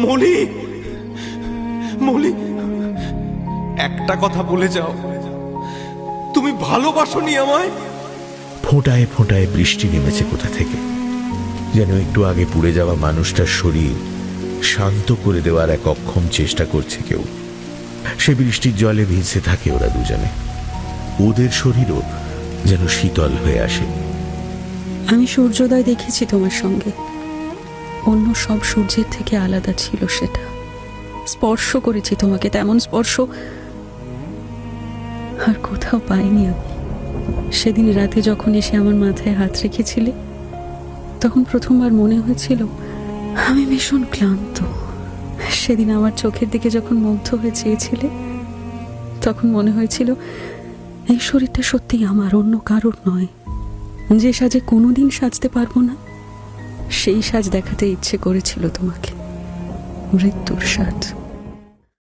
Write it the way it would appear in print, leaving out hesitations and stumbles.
মলি, মলি, একটা কথা বলে যাও, তুমি ভালোবাসোনি আমায়? ফোঁটায় ফোঁটায় বৃষ্টি নেমেছে কোথা থেকে, যেন একটু আগে পুড়ে যাওয়া মানুষটার শরীর শান্ত করে দেওয়ার এক অক্ষম চেষ্টা করছে কেউ। সে বৃষ্টির জলে ভিজতে থাকে ওরা দুজনে, ওদের শরীরও যেন শীতল হয়ে আসে। আমি সূর্যোদয় দেখেছি তোমার সঙ্গে, অন্য সব সূর্যের থেকে আলাদা ছিল সেটা। স্পর্শ করেছি তোমাকে, তেমন স্পর্শ আর কোথাও পাইনি আমি। সেদিন রাতে যখন এসে আমার মাথায় হাত রেখেছিলে, তখন প্রথমবার মনে হয়েছিল আমি ভীষণ ক্লান্ত। সেদিন আমার চোখের দিকে যখন মুগ্ধ হয়ে চেয়েছিলে, তখন মনে হয়েছিল এই শরীরটা সত্যিই আমার, অন্য কারোর নয়। যে সাজে কোনোদিন সাজতে পারবো না, সেই সাজ দেখাতে ইচ্ছে করেছিল তোমাকে, মৃত্যুর সাজ।